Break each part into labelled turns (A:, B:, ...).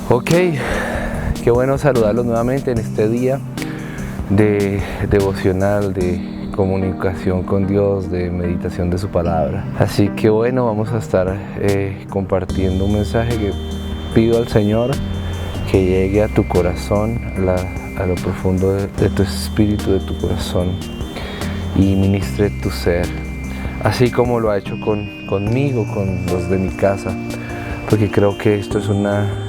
A: Ok, qué bueno saludarlos nuevamente en este día de devocional, de comunicación con Dios, de meditación de su palabra. Así que bueno, vamos a estar compartiendo un mensaje que pido al Señor que llegue a tu corazón, a lo profundo de tu espíritu, de tu corazón, y ministre tu ser, así como lo ha hecho conmigo, con los de mi casa, porque creo que esto es una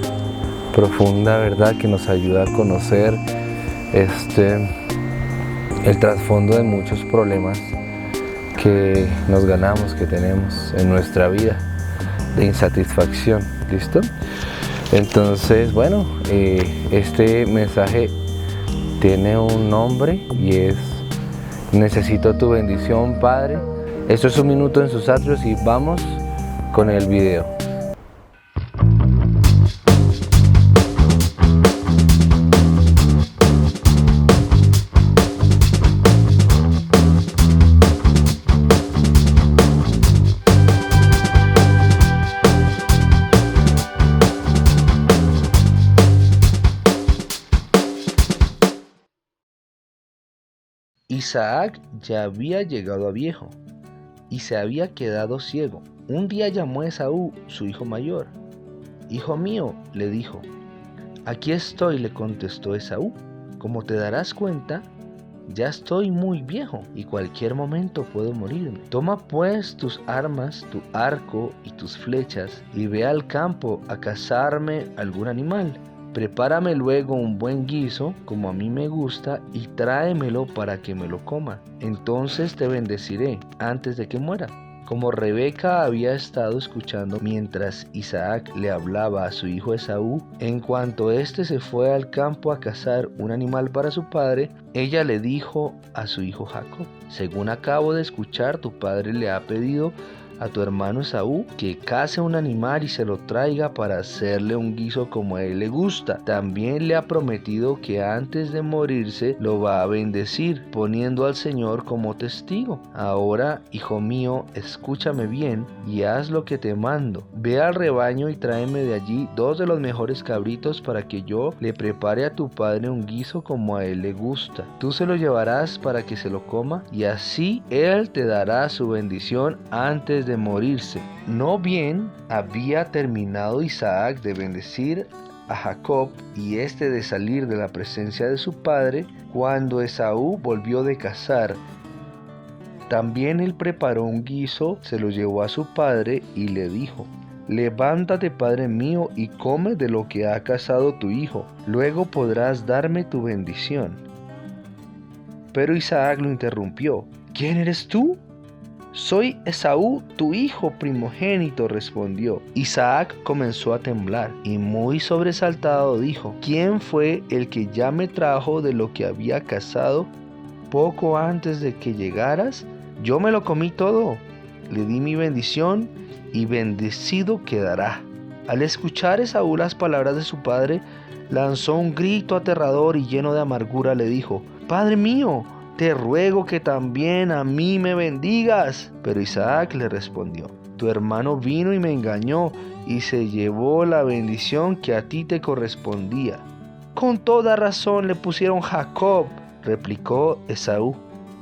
A: profunda verdad que nos ayuda a conocer el trasfondo de muchos problemas que nos ganamos, que tenemos en nuestra vida, de insatisfacción. ¿Listo? Entonces, bueno, este mensaje tiene un nombre y es: necesito tu bendición, Padre. Esto es un minuto en sus atrios y vamos con el video.
B: Isaac ya había llegado a viejo y se había quedado ciego. Un día llamó a Esaú, su hijo mayor. «Hijo mío», le dijo. «Aquí estoy», le contestó Esaú. «Como te darás cuenta, ya estoy muy viejo y cualquier momento puedo morirme. Toma pues tus armas, tu arco y tus flechas, y ve al campo a cazarme algún animal. Prepárame luego un buen guiso, como a mí me gusta, y tráemelo para que me lo coma. Entonces te bendeciré antes de que muera». Como Rebeca había estado escuchando mientras Isaac le hablaba a su hijo Esaú, en cuanto éste se fue al campo a cazar un animal para su padre, ella le dijo a su hijo Jacob: «Según acabo de escuchar, tu padre le ha pedido a tu hermano Esaú que case un animal y se lo traiga para hacerle un guiso como a él le gusta. También le ha prometido que antes de morirse lo va a bendecir, poniendo al Señor como testigo. Ahora, hijo mío, escúchame bien y haz lo que te mando. Ve al rebaño y tráeme de allí 2 de los mejores cabritos para que yo le prepare a tu padre un guiso como a él le gusta. Tú se lo llevarás para que se lo coma y así él te dará su bendición antes de morirse». No bien había terminado Isaac de bendecir a Jacob y este de salir de la presencia de su padre, cuando Esaú volvió de cazar. También él preparó un guiso, se lo llevó a su padre y le dijo: «Levántate, padre mío, y come de lo que ha cazado tu hijo, luego podrás darme tu bendición». Pero Isaac lo interrumpió: «¿Quién eres tú?». «Soy Esaú, tu hijo primogénito», respondió. Isaac comenzó a temblar y muy sobresaltado dijo: «¿Quién fue el que ya me trajo de lo que había cazado poco antes de que llegaras? Yo me lo comí todo, le di mi bendición y bendecido quedará». Al escuchar Esaú las palabras de su padre, lanzó un grito aterrador y lleno de amargura le dijo: «Padre mío, te ruego que también a mí me bendigas». Pero Isaac le respondió: «Tu hermano vino y me engañó y se llevó la bendición que a ti te correspondía». «Con toda razón le pusieron Jacob», replicó Esaú.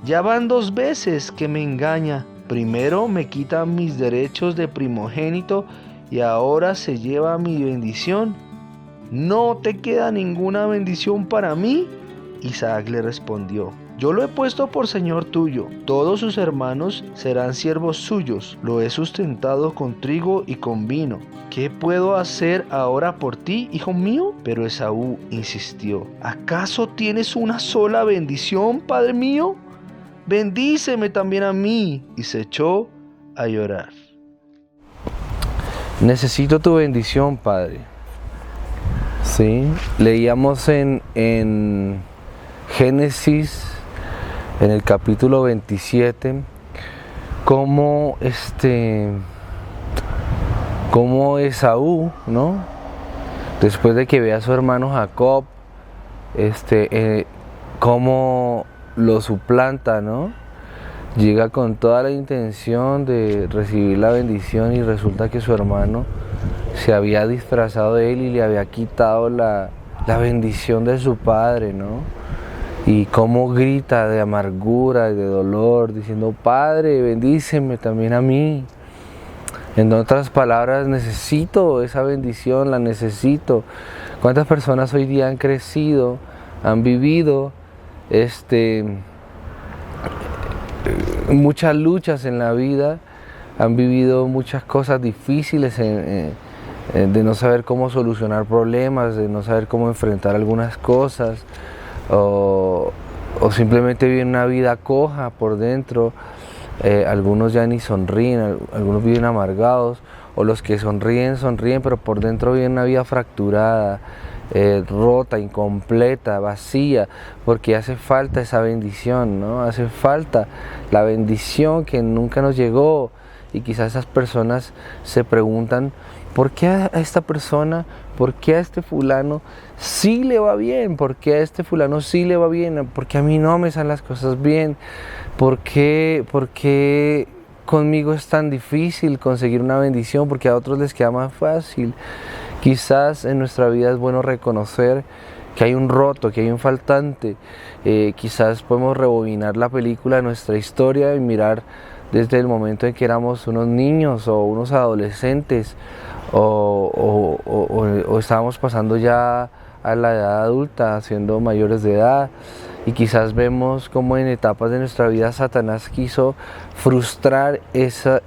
B: «Ya van 2 veces que me engaña. Primero me quita mis derechos de primogénito y ahora se lleva mi bendición. ¿No te queda ninguna bendición para mí?». Isaac le respondió: «Yo lo he puesto por señor tuyo, todos sus hermanos serán siervos suyos, lo he sustentado con trigo y con vino. ¿Qué puedo hacer ahora por ti, hijo mío?». Pero Esaú insistió: «¿Acaso tienes una sola bendición, padre mío? Bendíceme también a mí». Y se echó a llorar.
A: Necesito tu bendición, Padre. Sí, leíamos en Génesis, en el capítulo 27, cómo Esaú, ¿no?, después de que ve a su hermano Jacob, cómo lo suplanta, ¿no? Llega con toda la intención de recibir la bendición y resulta que su hermano se había disfrazado de él y le había quitado la bendición de su padre, ¿no? Y cómo grita de amargura y de dolor, diciendo, Padre, bendíceme también a mí. En otras palabras, necesito esa bendición, la necesito. ¿Cuántas personas hoy día han crecido, han vivido muchas luchas en la vida, han vivido muchas cosas difíciles de no saber cómo solucionar problemas, de no saber cómo enfrentar algunas cosas, o simplemente viven una vida coja por dentro? Algunos ya ni sonríen, algunos viven amargados, o los que sonríen, pero por dentro viven una vida fracturada, rota, incompleta, vacía, porque hace falta esa bendición, ¿no? Hace falta la bendición que nunca nos llegó. Y quizás esas personas se preguntan, ¿por qué a esta persona, por qué a este fulano sí le va bien? ¿Por qué a este fulano sí le va bien? ¿Por qué a mí no me salen las cosas bien? ¿Por qué conmigo es tan difícil conseguir una bendición? Porque a otros les queda más fácil. Quizás en nuestra vida es bueno reconocer que hay un roto, que hay un faltante. Quizás podemos rebobinar la película de nuestra historia y mirar desde el momento en que éramos unos niños o unos adolescentes o estábamos pasando ya a la edad adulta, siendo mayores de edad, y quizás vemos como en etapas de nuestra vida Satanás quiso frustrar esa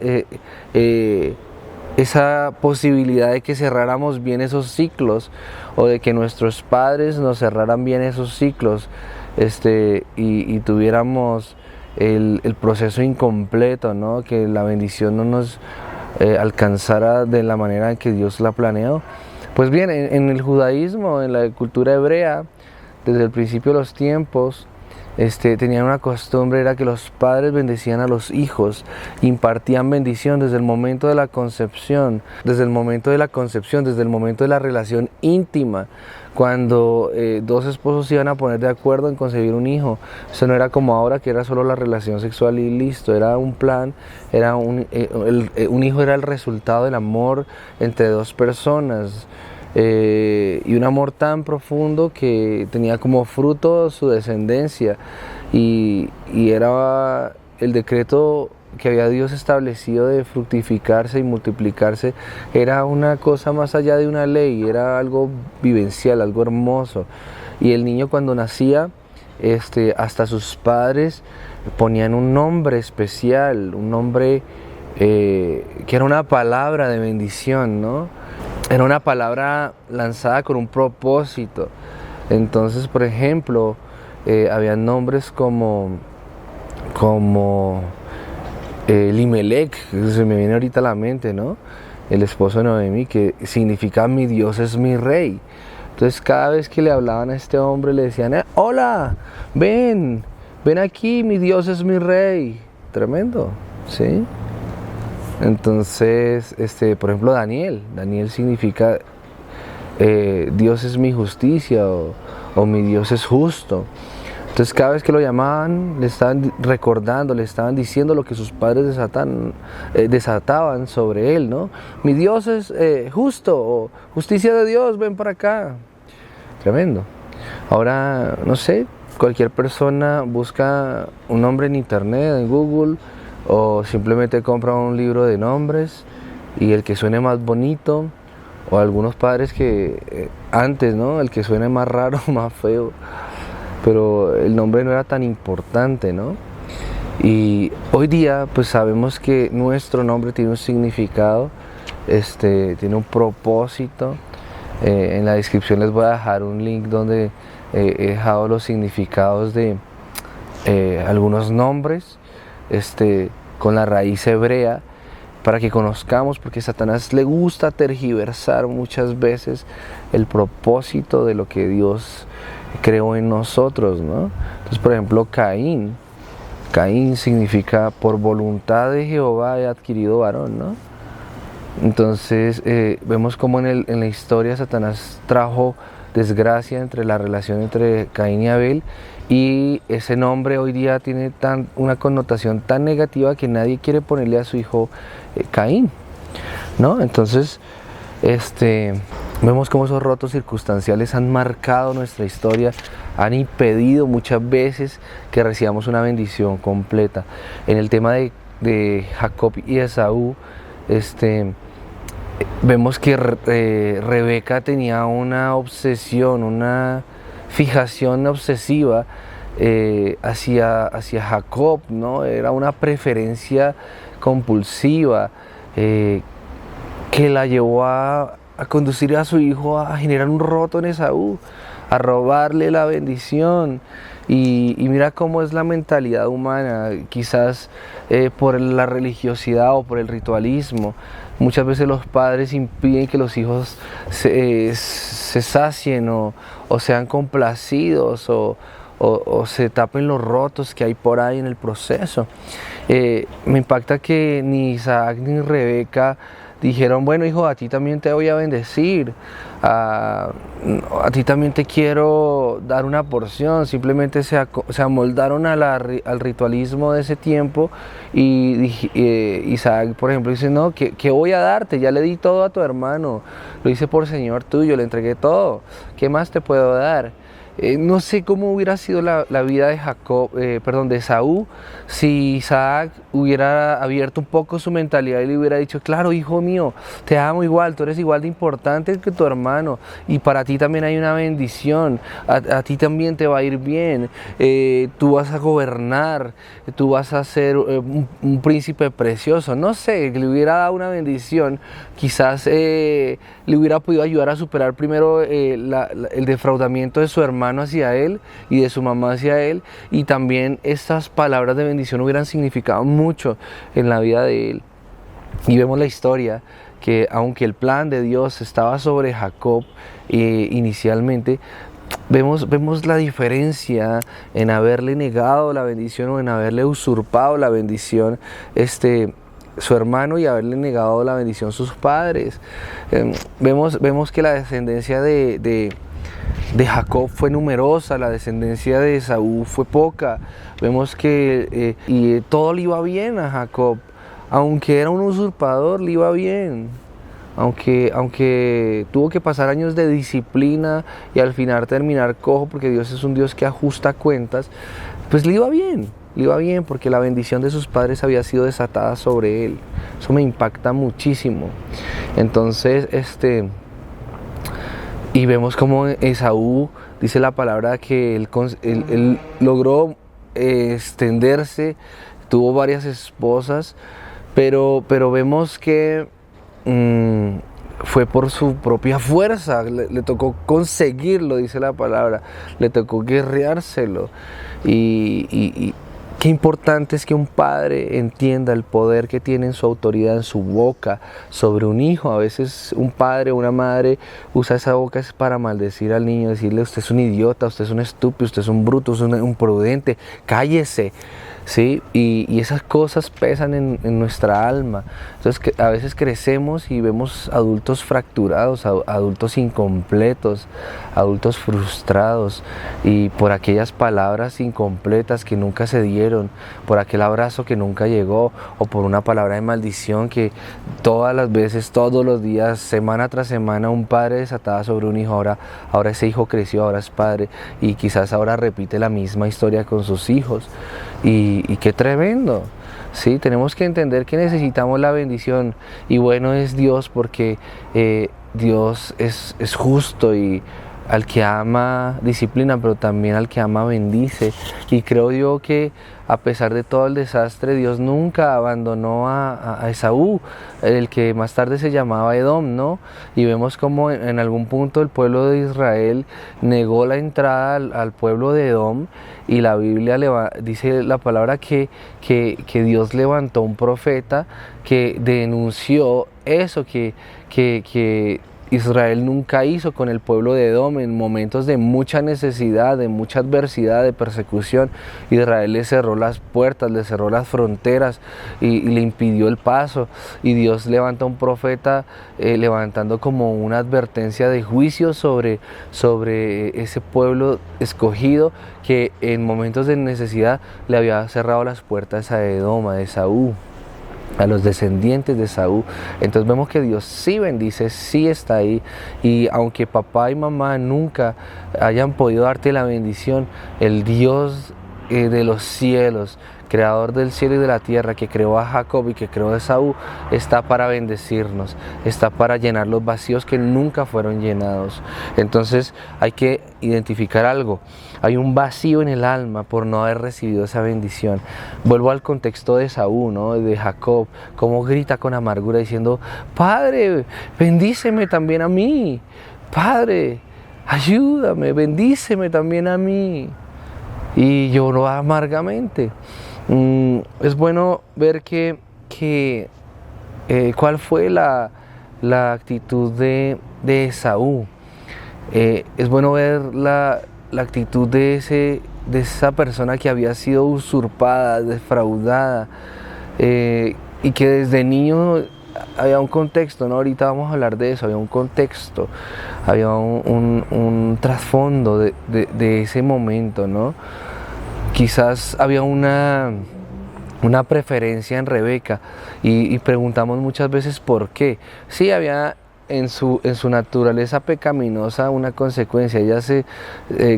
A: posibilidad de que cerráramos bien esos ciclos, o de que nuestros padres nos cerraran bien esos ciclos, y tuviéramos el proceso incompleto, ¿no? Que la bendición no nos alcanzara de la manera en que Dios la planeó. Pues bien, en el judaísmo, en la cultura hebrea, desde el principio de los tiempos, tenían una costumbre, era que los padres bendecían a los hijos, impartían bendición desde el momento de la concepción, desde el momento de la relación íntima, cuando dos esposos se iban a poner de acuerdo en concebir un hijo. Eso no era como ahora, que era solo la relación sexual y listo, era un plan, un hijo era el resultado del amor entre dos personas. Y un amor tan profundo que tenía como fruto su descendencia, y era el decreto que había Dios establecido de fructificarse y multiplicarse. Era una cosa más allá de una ley, era algo vivencial, algo hermoso. Y el niño, cuando nacía, hasta sus padres ponían un nombre especial, un nombre que era una palabra de bendición, ¿no? Era una palabra lanzada con un propósito. Entonces, por ejemplo, había nombres como Limelec, se me viene ahorita a la mente, ¿no? El esposo de Noemí, que significa mi Dios es mi rey. Entonces, cada vez que le hablaban a este hombre, le decían, hola, ven aquí, mi Dios es mi rey. Tremendo, ¿sí? Entonces, por ejemplo, Daniel significa Dios es mi justicia, o mi Dios es justo. Entonces, cada vez que lo llamaban, le estaban recordando, le estaban diciendo lo que sus padres desataban sobre él, ¿no? Mi Dios es justo, o justicia de Dios, ven para acá. Tremendo. Ahora, no sé, cualquier persona busca un nombre en internet, en Google, o simplemente compra un libro de nombres y el que suene más bonito, o algunos padres que antes, ¿no? El que suene más raro, más feo, pero el nombre no era tan importante, ¿no? Y hoy día pues sabemos que nuestro nombre tiene un significado, tiene un propósito. En la descripción les voy a dejar un link donde he dejado los significados de algunos nombres, con la raíz hebrea, para que conozcamos, porque a Satanás le gusta tergiversar muchas veces el propósito de lo que Dios creó en nosotros, ¿no? Entonces, por ejemplo, Caín significa por voluntad de Jehová he adquirido varón, ¿no? Entonces vemos como en la historia Satanás trajo desgracia entre la relación entre Caín y Abel, y ese nombre hoy día tiene una connotación tan negativa que nadie quiere ponerle a su hijo Caín, ¿no? Entonces Vemos cómo esos rotos circunstanciales han marcado nuestra historia, han impedido muchas veces que recibamos una bendición completa. En el tema de Jacob y Esaú, vemos que Rebeca tenía una obsesión, una fijación obsesiva hacia Jacob, ¿no? Era una preferencia compulsiva que la llevó a conducir a su hijo a generar un roto en Esaú, a robarle la bendición. Y mira cómo es la mentalidad humana, quizás por la religiosidad o por el ritualismo. Muchas veces los padres impiden que los hijos se sacien o sean complacidos o se tapen los rotos que hay por ahí en el proceso. Me impacta que ni Isaac ni Rebeca dijeron, bueno hijo, a ti también te voy a bendecir, a ti también te quiero dar una porción. Simplemente se amoldaron al ritualismo de ese tiempo y Isaac, por ejemplo, dice, no, ¿qué voy a darte? Ya le di todo a tu hermano, lo hice por Señor tuyo, le entregué todo, ¿qué más te puedo dar? No sé cómo hubiera sido la vida de Esaú si Isaac hubiera abierto un poco su mentalidad y le hubiera dicho, claro, hijo mío, te amo igual, tú eres igual de importante que tu hermano y para ti también hay una bendición, a ti también te va a ir bien, tú vas a gobernar, tú vas a ser un príncipe precioso. No sé, le hubiera dado una bendición, quizás le hubiera podido ayudar a superar primero el defraudamiento de su hermano hacia él y de su mamá hacia él, y también estas palabras de bendición hubieran significado mucho en la vida de él. Y vemos la historia que aunque el plan de Dios estaba sobre Jacob inicialmente, vemos la diferencia en haberle negado la bendición o en haberle usurpado la bendición su hermano y haberle negado la bendición sus padres. Vemos que la descendencia de Jacob fue numerosa, la descendencia de Esaú fue poca. Vemos que todo le iba bien a Jacob, aunque era un usurpador, le iba bien. Aunque tuvo que pasar años de disciplina y al final terminar cojo, porque Dios es un Dios que ajusta cuentas, pues le iba bien porque la bendición de sus padres había sido desatada sobre él. Eso me impacta muchísimo. Entonces, y vemos como Esaú, dice la palabra, que él logró extenderse, tuvo varias esposas, pero vemos que fue por su propia fuerza, le tocó conseguirlo, dice la palabra, le tocó guerreárselo. Y qué importante es que un padre entienda el poder que tiene en su autoridad, en su boca, sobre un hijo. A veces un padre o una madre usa esa boca para maldecir al niño, decirle, usted es un idiota, usted es un estúpido, usted es un bruto, usted es un imprudente, cállese. ¿Sí? Y esas cosas pesan en nuestra alma. Entonces a veces crecemos y vemos adultos fracturados, adultos incompletos, adultos frustrados, y por aquellas palabras incompletas que nunca se dieron, por aquel abrazo que nunca llegó, o por una palabra de maldición que todas las veces, todos los días, semana tras semana, un padre desataba sobre un hijo. Ahora ese hijo creció, ahora es padre, y quizás ahora repite la misma historia con sus hijos. Y qué tremendo, ¿sí? Tenemos que entender que necesitamos la bendición, y bueno es Dios porque Dios es justo, y al que ama disciplina, pero también al que ama bendice. Y creo yo que a pesar de todo el desastre, Dios nunca abandonó a Esaú, el que más tarde se llamaba Edom, ¿no? Y vemos como en algún punto el pueblo de Israel negó la entrada al pueblo de Edom, y la Biblia dice la palabra que Dios levantó un profeta que denunció eso que Israel nunca hizo con el pueblo de Edom. En momentos de mucha necesidad, de mucha adversidad, de persecución, Israel le cerró las puertas, le cerró las fronteras y le impidió el paso, y Dios levanta un profeta levantando como una advertencia de juicio sobre ese pueblo escogido que en momentos de necesidad le había cerrado las puertas a Edom, a Esaú. a los descendientes de Esaú. Entonces vemos que Dios sí bendice, sí está ahí, y aunque papá y mamá nunca hayan podido darte la bendición, el Dios de los cielos, creador del cielo y de la tierra, que creó a Jacob y que creó a Esaú, está para bendecirnos, está para llenar los vacíos que nunca fueron llenados. Entonces hay que identificar algo: hay un vacío en el alma por no haber recibido esa bendición. Vuelvo al contexto de Esaú, ¿no? De Jacob, cómo grita con amargura diciendo: Padre, bendíceme también a mí, Padre, ayúdame, bendíceme también a mí. Y lloró amargamente. Es bueno ver cuál fue la actitud de Esaú. Es bueno ver la actitud de esa persona que había sido usurpada, defraudada, y que desde niño había un contexto, ¿no? Ahorita vamos a hablar de eso. Había un contexto, había un trasfondo de ese momento, ¿no? Quizás había una preferencia en Rebeca, y preguntamos muchas veces por qué. Sí, había en su naturaleza pecaminosa una consecuencia. Ella se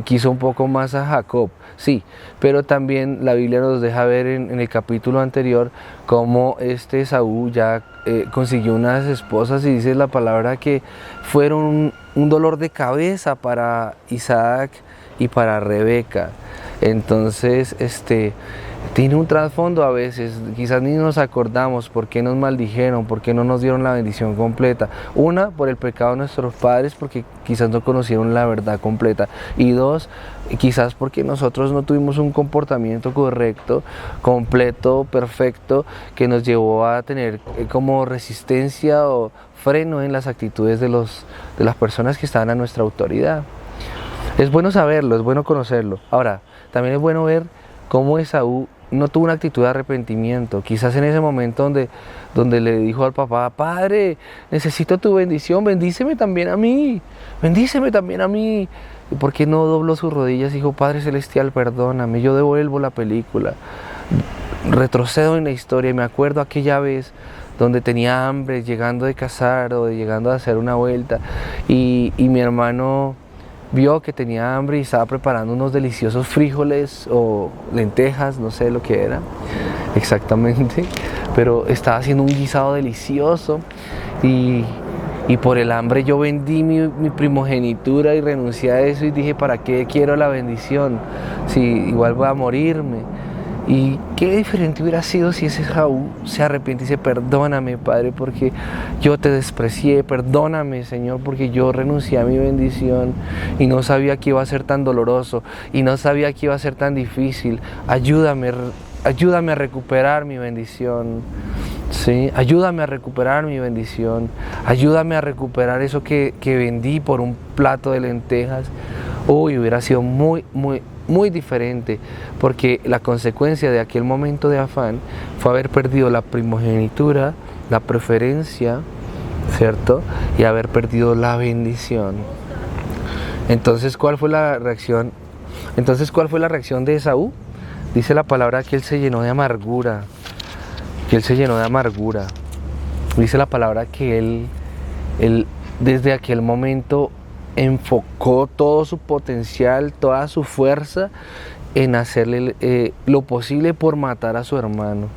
A: quiso un poco más a Jacob, sí, pero también la Biblia nos deja ver en el capítulo anterior cómo Esaú ya consiguió unas esposas, y dice la palabra que fueron un dolor de cabeza para Isaac y para Rebeca. Entonces, tiene un trasfondo a veces. Quizás ni nos acordamos por qué nos maldijeron, por qué no nos dieron la bendición completa. Una, por el pecado de nuestros padres, porque quizás no conocieron la verdad completa. Y dos, quizás porque nosotros no tuvimos un comportamiento correcto, completo, perfecto, que nos llevó a tener como resistencia o freno en las actitudes de las personas que estaban a nuestra autoridad. Es bueno saberlo, es bueno conocerlo. Ahora, también es bueno ver cómo Esaú no tuvo una actitud de arrepentimiento. Quizás en ese momento donde le dijo al papá: Padre, necesito tu bendición, bendíceme también a mí, bendíceme también a mí. ¿Y por qué no dobló sus rodillas y dijo: Padre Celestial, perdóname, yo devuelvo la película? Retrocedo en la historia y me acuerdo aquella vez donde tenía hambre, llegando de cazar o llegando a hacer una vuelta, y mi hermano vio que tenía hambre y estaba preparando unos deliciosos frijoles o lentejas, no sé lo que era exactamente, pero estaba haciendo un guisado delicioso, y por el hambre yo vendí mi primogenitura y renuncié a eso, y dije: ¿para qué quiero la bendición si igual voy a morirme? Y qué diferente hubiera sido si ese Esaú se arrepiente y dice: perdóname, Padre, porque yo te desprecié, perdóname, Señor, porque yo renuncié a mi bendición y no sabía que iba a ser tan doloroso y no sabía que iba a ser tan difícil. Ayúdame a recuperar mi bendición, ¿sí? Ayúdame a recuperar mi bendición, ayúdame a recuperar eso que vendí por un plato de lentejas. Uy, hubiera sido muy, muy, muy diferente, porque la consecuencia de aquel momento de afán fue haber perdido la primogenitura, la preferencia, ¿cierto? Y haber perdido la bendición. Entonces, ¿cuál fue la reacción? De Esaú? Dice la palabra que él se llenó de amargura, Dice la palabra que él desde aquel momento enfocó todo su potencial, toda su fuerza en hacerle lo posible por matar a su hermano.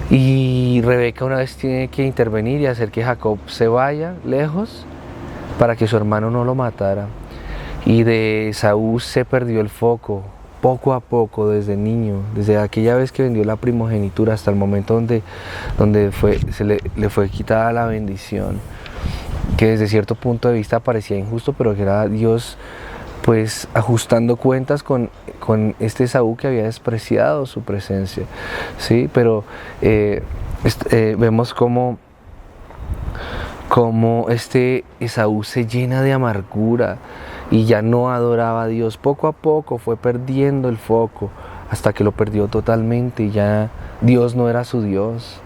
A: Y Rebeca una vez tiene que intervenir y hacer que Jacob se vaya lejos para que su hermano no lo matara. Y de Esaú se perdió el foco poco a poco desde niño, desde aquella vez que vendió la primogenitura hasta el momento donde le fue quitada la bendición, que desde cierto punto de vista parecía injusto, pero que era Dios pues ajustando cuentas con este Esaú que había despreciado su presencia, ¿sí? Pero vemos cómo Esaú se llena de amargura y ya no adoraba a Dios. Poco a poco fue perdiendo el foco hasta que lo perdió totalmente, y ya Dios no era su Dios,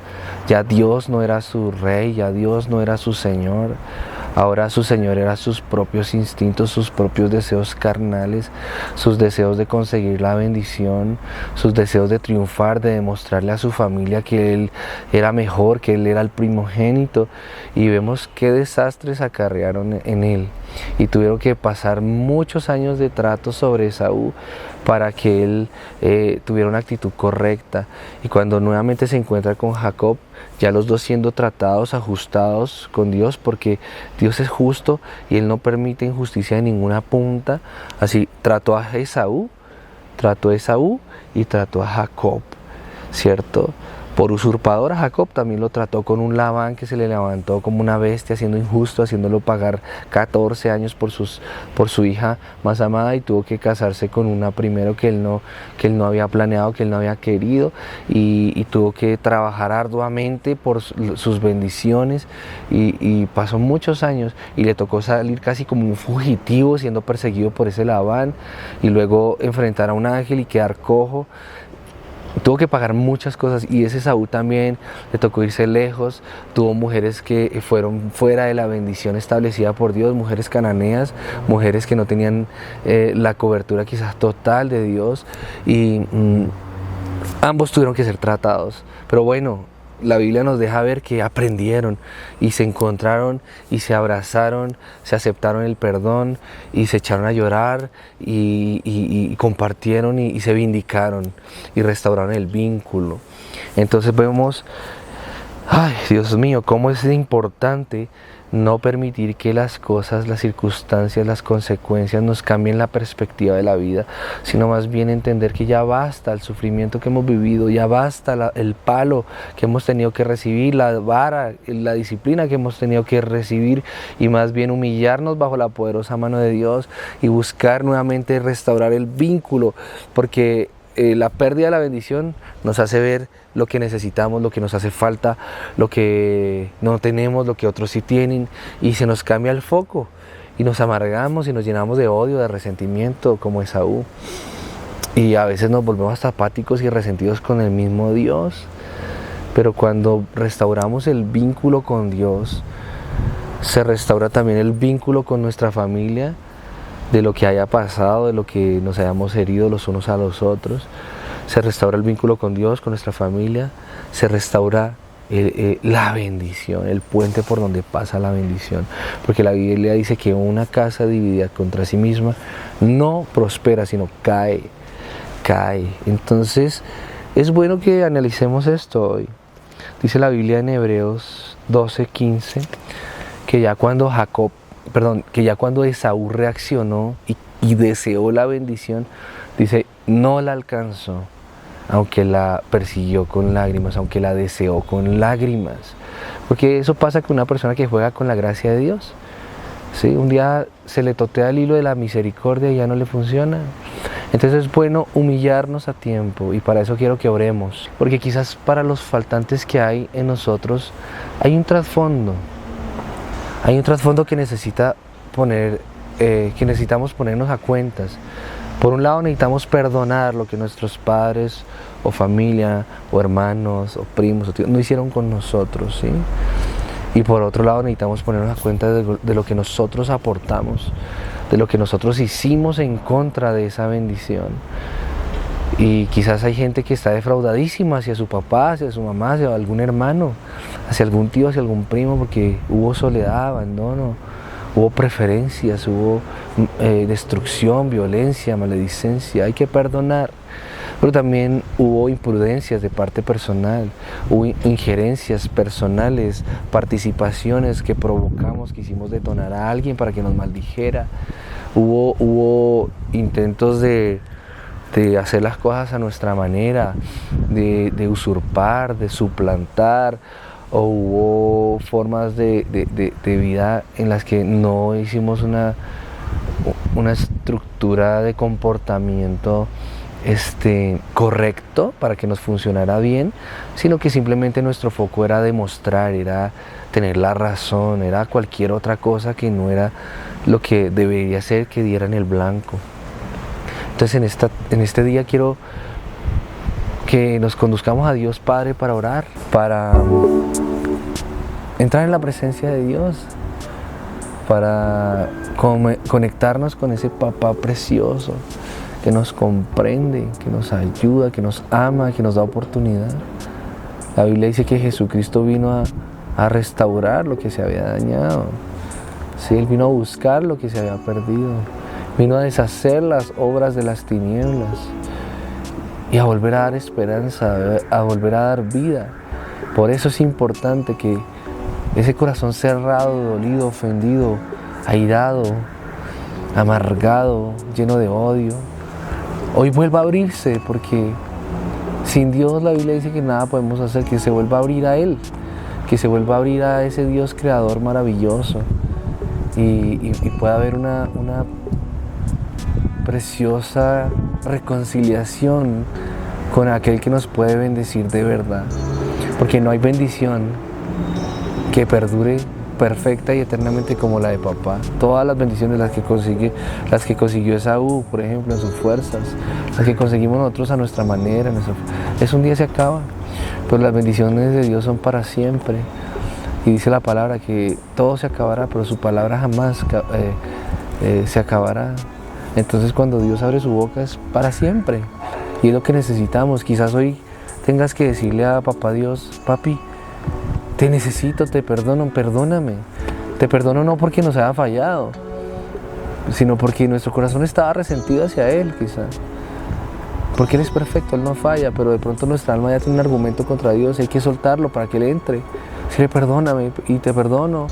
A: ya Dios no era su rey, ya Dios no era su Señor. Ahora su Señor era sus propios instintos, sus propios deseos carnales, sus deseos de conseguir la bendición, sus deseos de triunfar, de demostrarle a su familia que él era mejor, que él era el primogénito. Y vemos qué desastres acarrearon en él. Y tuvieron que pasar muchos años de trato sobre Esaú para que él tuviera una actitud correcta. Y cuando nuevamente se encuentra con Jacob, ya los dos siendo tratados, ajustados con Dios, porque Dios es justo y Él no permite injusticia de ninguna punta. Así trató a Esaú y trató a Jacob, ¿cierto? Por usurpador a Jacob también lo trató con un Labán que se le levantó como una bestia, siendo injusto, haciéndolo pagar 14 años por su hija más amada, y tuvo que casarse con una primero que él no había planeado, que él no había querido, y tuvo que trabajar arduamente por sus bendiciones, y pasó muchos años y le tocó salir casi como un fugitivo, siendo perseguido por ese Labán, y luego enfrentar a un ángel y quedar cojo. Tuvo que pagar muchas cosas, y ese Esaú también le tocó irse lejos. Tuvo mujeres que fueron fuera de la bendición establecida por Dios, mujeres cananeas, mujeres que no tenían la cobertura quizás total de Dios, y ambos tuvieron que ser tratados. Pero bueno, la Biblia nos deja ver que aprendieron y se encontraron y se abrazaron, se aceptaron el perdón y se echaron a llorar y compartieron y se vindicaron y restauraron el vínculo. Entonces vemos, ay Dios mío, cómo es importante no permitir que las cosas, las circunstancias, las consecuencias nos cambien la perspectiva de la vida, sino más bien entender que ya basta el sufrimiento que hemos vivido, ya basta el palo que hemos tenido que recibir, la vara, la disciplina que hemos tenido que recibir, y más bien humillarnos bajo la poderosa mano de Dios y buscar nuevamente restaurar el vínculo, porque la pérdida de la bendición nos hace ver lo que necesitamos, lo que nos hace falta, lo que no tenemos, lo que otros sí tienen, y se nos cambia el foco y nos amargamos y nos llenamos de odio, de resentimiento como Esaú, y a veces nos volvemos hasta apáticos y resentidos con el mismo Dios. Pero cuando restauramos el vínculo con Dios, se restaura también el vínculo con nuestra familia, de lo que haya pasado, de lo que nos hayamos herido los unos a los otros. Se restaura el vínculo con Dios, con nuestra familia, se restaura la bendición, el puente por donde pasa la bendición, porque la Biblia dice que una casa dividida contra sí misma no prospera, sino cae. Entonces es bueno que analicemos esto hoy. Dice la Biblia en Hebreos 12:15 que ya cuando Esaú reaccionó y deseó la bendición, dice, no la alcanzó, aunque la persiguió con lágrimas, aunque la deseó con lágrimas. Porque eso pasa con una persona que juega con la gracia de Dios. ¿Sí? Un día se le totea el hilo de la misericordia y ya no le funciona. Entonces es bueno humillarnos a tiempo, y para eso quiero que oremos. Porque quizás para los faltantes que hay en nosotros hay un trasfondo. Hay un trasfondo que necesitamos ponernos a cuentas. Por un lado necesitamos perdonar lo que nuestros padres o familia o hermanos o primos o tíos no hicieron con nosotros, ¿sí? Y por otro lado necesitamos ponernos a cuenta de lo que nosotros aportamos, de lo que nosotros hicimos en contra de esa bendición. Y quizás hay gente que está defraudadísima hacia su papá, hacia su mamá, hacia algún hermano, hacia algún tío, hacia algún primo, porque hubo soledad, abandono, hubo preferencias, hubo destrucción, violencia, maledicencia. Hay que perdonar. Pero también hubo imprudencias de parte personal, hubo injerencias personales, participaciones que provocamos, que hicimos detonar a alguien para que nos maldijera. Hubo intentos de hacer las cosas a nuestra manera, de usurpar, de suplantar, o hubo formas de vida en las que no hicimos una estructura de comportamiento correcto para que nos funcionara bien, sino que simplemente nuestro foco era demostrar, era tener la razón, era cualquier otra cosa que no era lo que debería ser, que diera en el blanco. Entonces en este día quiero que nos conduzcamos a Dios Padre para orar, para entrar en la presencia de Dios para conectarnos con ese papá precioso que nos comprende, que nos ayuda, que nos ama, que nos da oportunidad. La Biblia dice que Jesucristo vino a restaurar lo que se había dañado. Sí, Él vino a buscar lo que se había perdido. Vino a deshacer las obras de las tinieblas y a volver a dar esperanza, a volver a dar vida. Por eso es importante que ese corazón cerrado, dolido, ofendido, airado, amargado, lleno de odio, hoy vuelva a abrirse, porque sin Dios la Biblia dice que nada podemos hacer, que se vuelva a abrir a Él, que se vuelva a abrir a ese Dios creador maravilloso y pueda haber una preciosa reconciliación con aquel que nos puede bendecir de verdad, porque no hay bendición que perdure perfecta y eternamente como la de papá. Todas las bendiciones las que consiguió Esaú, por ejemplo, en sus fuerzas, las que conseguimos nosotros a nuestra manera, es un día se acaba, pero las bendiciones de Dios son para siempre. Y dice la palabra que todo se acabará, pero su palabra jamás se acabará. Entonces cuando Dios abre su boca es para siempre, y es lo que necesitamos. Quizás hoy tengas que decirle a papá Dios: papi, te necesito, te perdono, perdóname. Te perdono no porque nos haya fallado, sino porque nuestro corazón estaba resentido hacia Él, quizás. Porque Él es perfecto, Él no falla, pero de pronto nuestra alma ya tiene un argumento contra Dios y hay que soltarlo para que Él entre. Decirle: perdóname, y te perdono.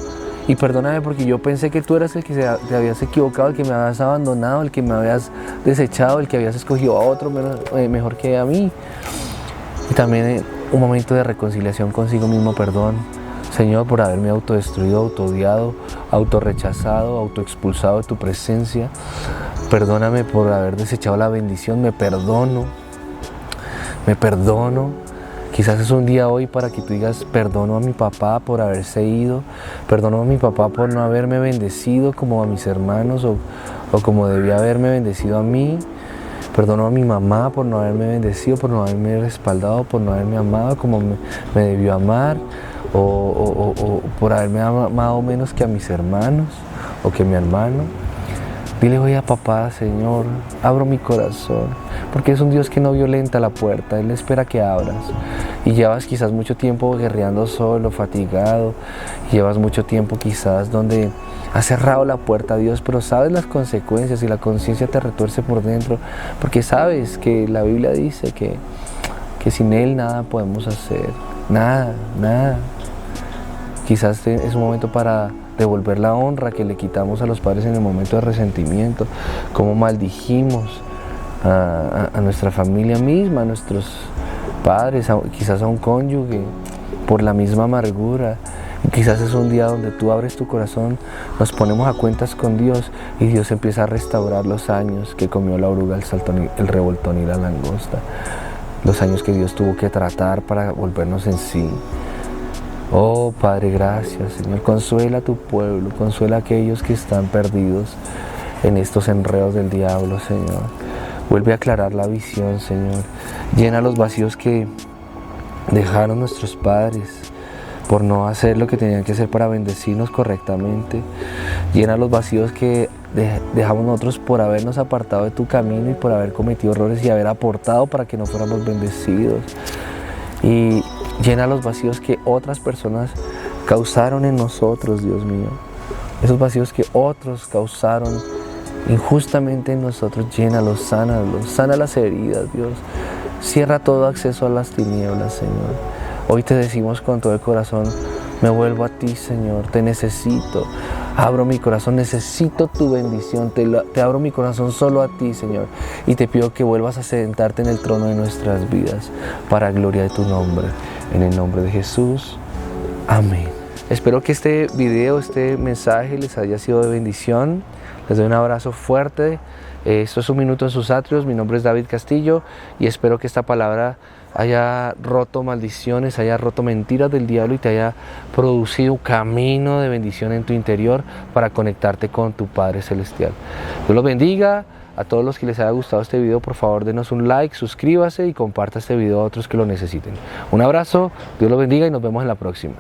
A: Y perdóname porque yo pensé que tú eras el que te habías equivocado, el que me habías abandonado, el que me habías desechado, el que habías escogido a otro mejor que a mí. Y también un momento de reconciliación consigo mismo, perdón, Señor, por haberme autodestruido, autoodiado, autorrechazado, autoexpulsado de tu presencia. Perdóname por haber desechado la bendición, me perdono. Quizás es un día hoy para que tú digas: perdono a mi papá por haberse ido, perdono a mi papá por no haberme bendecido como a mis hermanos o como debía haberme bendecido a mí. Perdono a mi mamá por no haberme bendecido, por no haberme respaldado, por no haberme amado como me debió amar, o por haberme amado menos que a mis hermanos o que mi hermano. Dile hoy a papá: Señor, abro mi corazón, porque es un Dios que no violenta la puerta, Él espera que abras. Y llevas quizás mucho tiempo guerreando solo, fatigado, llevas mucho tiempo quizás donde has cerrado la puerta a Dios, pero sabes las consecuencias y la conciencia te retuerce por dentro, porque sabes que la Biblia dice que sin Él nada podemos hacer, nada. Quizás es un momento para devolver la honra que le quitamos a los padres en el momento de resentimiento, cómo maldijimos a nuestra familia misma, a nuestros padres, quizás a un cónyuge, por la misma amargura. Y quizás es un día donde tú abres tu corazón, nos ponemos a cuentas con Dios y Dios empieza a restaurar los años que comió la oruga, el revoltón y la langosta, los años que Dios tuvo que tratar para volvernos en sí. Oh Padre, gracias, Señor. Consuela a tu pueblo, consuela a aquellos que están perdidos en estos enredos del diablo, Señor. Vuelve a aclarar la visión, Señor. Llena los vacíos que dejaron nuestros padres por no hacer lo que tenían que hacer para bendecirnos correctamente. Llena los vacíos que dejamos nosotros por habernos apartado de tu camino y por haber cometido errores y haber aportado para que no fuéramos bendecidos. Y llena los vacíos que otras personas causaron en nosotros, Dios mío. Esos vacíos que otros causaron injustamente en nosotros, llénalos, sánalos, sana las heridas, Dios. Cierra todo acceso a las tinieblas, Señor. Hoy te decimos con todo el corazón: me vuelvo a ti, Señor, te necesito. Abro mi corazón, necesito tu bendición, te abro mi corazón solo a ti, Señor. Y te pido que vuelvas a sentarte en el trono de nuestras vidas, para gloria de tu nombre. En el nombre de Jesús, amén. Espero que este video, este mensaje les haya sido de bendición. Les doy un abrazo fuerte. Esto es Un Minuto en sus Atrios. Mi nombre es David Castillo y espero que esta palabra haya roto maldiciones, haya roto mentiras del diablo y te haya producido un camino de bendición en tu interior para conectarte con tu Padre Celestial. Dios los bendiga. A todos los que les haya gustado este video, por favor denos un like, suscríbase y comparta este video a otros que lo necesiten. Un abrazo, Dios los bendiga y nos vemos en la próxima.